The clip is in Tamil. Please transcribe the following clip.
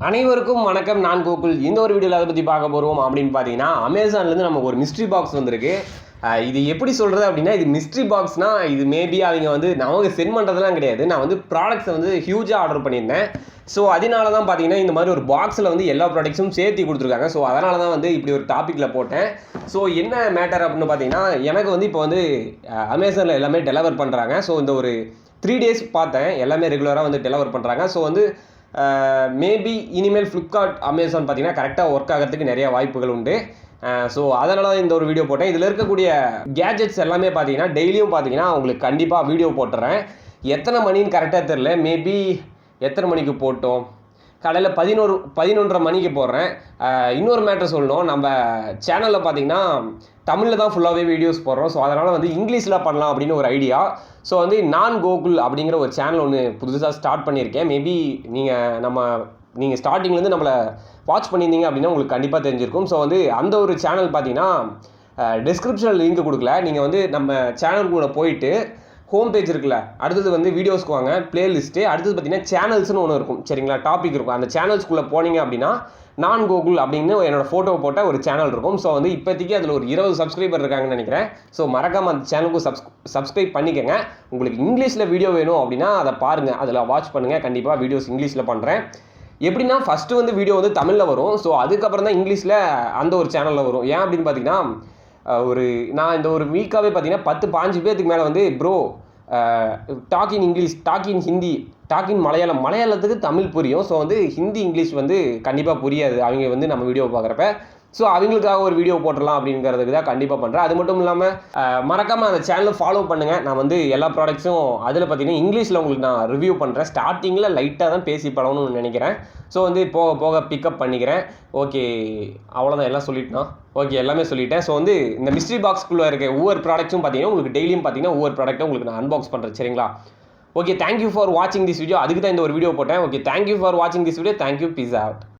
அனைவருக்கும் வணக்கம். நான் கோகுல். இந்த ஒரு வீடியோவில் அதை பற்றி பார்க்க போகிறோம் அப்படின்னு பார்த்தீங்கன்னா, அமேசான்லேருந்து நமக்கு ஒரு மிஸ்ட்ரி பாக்ஸ் வந்திருக்கு. இது எப்படி சொல்கிறது அப்படின்னா, இது மிஸ்ட்ரி பாக்ஸ்னால் இது மேபி அவங்க வந்து நமக்கு சென்ட் பண்ணுறதுலாம் கிடையாது. நான் வந்து ப்ராடக்ட்ஸை வந்து ஹியூஜாக ஆர்டர் பண்ணியிருந்தேன். ஸோ அதனால தான் பார்த்தீங்கன்னா இந்த மாதிரி ஒரு பாக்ஸில் வந்து எல்லா ப்ராடக்ட்ஸும் சேர்த்து கொடுத்துருக்காங்க. ஸோ அதனால தான் வந்து இப்படி ஒரு டாப்பிக்கில் போட்டேன். ஸோ என்ன மேட்டர் அப்படின்னு பார்த்தீங்கன்னா, எனக்கு வந்து இப்போ வந்து அமேசானில் எல்லாமே டெலிவர் பண்ணுறாங்க. ஸோ இந்த ஒரு 3 days பார்த்தேன், எல்லாமே ரெகுலராக வந்து டெலிவர் பண்ணுறாங்க. ஸோ வந்து மேபி இனிமேல் ஃப்ளிப்கார்ட், அமேசான் பார்த்தீங்கன்னா கரெக்டாக ஒர்க் ஆகிறதுக்கு நிறைய வாய்ப்புகள் உண்டு. ஸோ அதனால தான் இந்த ஒரு வீடியோ போட்டேன். இதில் இருக்கக்கூடிய கேஜெட்ஸ் எல்லாமே பார்த்தீங்கன்னா டெய்லியும் பார்த்தீங்கன்னா உங்களுக்கு கண்டிப்பாக வீடியோ போட்டுறேன். எத்தனை மணின்னு கரெக்டாக தெரில. மேபி எத்தனை மணிக்கு போட்டோம், காலையில் 11:30 மணிக்கு போடுறேன். இன்னொரு மேட்டர் சொல்லணும், நம்ம சேனலில் பார்த்தீங்கன்னா தமிழில் தான் ஃபுல்லாகவே வீடியோஸ் போடுறோம். ஸோ அதனால் வந்து இங்கிலீஷில் பண்ணலாம் அப்படின்னு ஒரு ஐடியா. ஸோ வந்து நான் கோகுல் அப்படிங்கிற ஒரு சேனல் ஒன்று புதுசாக ஸ்டார்ட் பண்ணியிருக்கேன். மேபி நீங்கள் ஸ்டார்டிங்லேருந்து நம்மளை வாட்ச் பண்ணியிருந்தீங்க அப்படின்னா உங்களுக்கு கண்டிப்பாக தெரிஞ்சிருக்கும். ஸோ வந்து அந்த ஒரு சேனல் பார்த்தீங்கன்னா டிஸ்கிரிப்ஷனில் லிங்க் கொடுக்கல. நீங்கள் வந்து நம்ம சேனலுக்குள்ளே போயிட்டு ஹோம் பேஜ் இருக்குல்ல, அடுத்தது வந்து வீடியோஸ்க்கு வாங்க, பிளேலிஸ்ட்டு, அடுத்தது பார்த்தீங்கன்னா சேனல்ஸ்னு ஒன்று இருக்கும். சரிங்களா, டாபிக் இருக்கும். அந்த சேனல்ஸ்குள்ளே போனீங்க அப்படின்னா நான் கோகுல் அப்படின்னு என்னோடய ஃபோட்டோ போட்ட ஒரு சேனல் இருக்கும். ஸோ வந்து இப்போதைக்கு அதில் ஒரு 20 சப்ஸ்கிரைபர் இருக்காங்கன்னு நினைக்கிறேன். ஸோ மறக்காமல் அந்த சேனலுக்கு சப்ஸ்கிரைப் பண்ணிக்கோங்க. உங்களுக்கு இங்கிலீஷில் வீடியோ வேணும் அப்படின்னா அதை பாருங்கள், அதில் வாட்ச் பண்ணுங்கள். கண்டிப்பாக வீடியோஸ் இங்கிலீஷில் பண்ணுறேன். எப்படின்னா ஃபஸ்ட்டு வந்து வீடியோ வந்து தமிழில் வரும். ஸோ அதுக்கப்புறம் தான் இங்கிலீஷில் அந்த ஒரு சேனலில் வரும். ஏன் அப்படின்னு பார்த்தீங்கன்னா, நான் இந்த ஒரு வீக்காகவே பார்த்தீங்கன்னா 10-15 பேருக்கு மேலே வந்து bro talk in English, talk in Hindi, talk in மலையாளத்துக்கு தமிழ் புரியும். ஸோ வந்து ஹிந்தி இங்கிலீஷ் வந்து கண்டிப்பாக புரியாது அவங்க வந்து நம்ம வீடியோ பார்க்குறப்ப. ஸோ அவங்களுக்காக ஒரு வீடியோ போட்டுடலாம் அப்படிங்கிறதுக்கு தான் கண்டிப்பாக பண்ணுறேன். அது மட்டும் இல்லாமல் மறக்காமல் அந்த சேனலை ஃபாலோ பண்ணுங்கள். நான் வந்து எல்லா ப்ராடக்ட்ஸும் அதில் பார்த்தீங்கன்னா இங்கிலீஷில் உங்களுக்கு நான் ரிவ்யூ பண்ணுறேன். ஸ்டார்டிங்கில் லைட்டாக தான் பேசி பழகணும்னு நினைக்கிறேன். ஸோ வந்து போக போக பிக்கப் பண்ணிக்கிறேன். ஓகே, அவ்வளோதான், எல்லாம் சொல்லிட்டேன். ஓகே, எல்லாமே சொல்லிட்டேன். ஸோ வந்து இந்த மிஸ்ட்ரி பாக்ஸ்க்குள்ளே இருக்க ஒவ்வொரு ப்ராடக்ட்ஸும் பார்த்தீங்கன்னா உங்களுக்கு டெய்லியும் பார்த்தீங்கன்னா ஒவ்வொரு ப்ராடக்ட்டை உங்களுக்கு நான் அன்பாக்ஸ் பண்ணுறேன். சரிங்களா? ஓகே, தேங்க்யூ ஃபார் வாட்சிங் திஸ் வீடியோ. அதுக்கு தான் இந்த ஒரு வீடியோ போட்டேன். ஓகே, தேங்க்யூ ஃபார் வாட்சிங் this video. Thank you, peace out.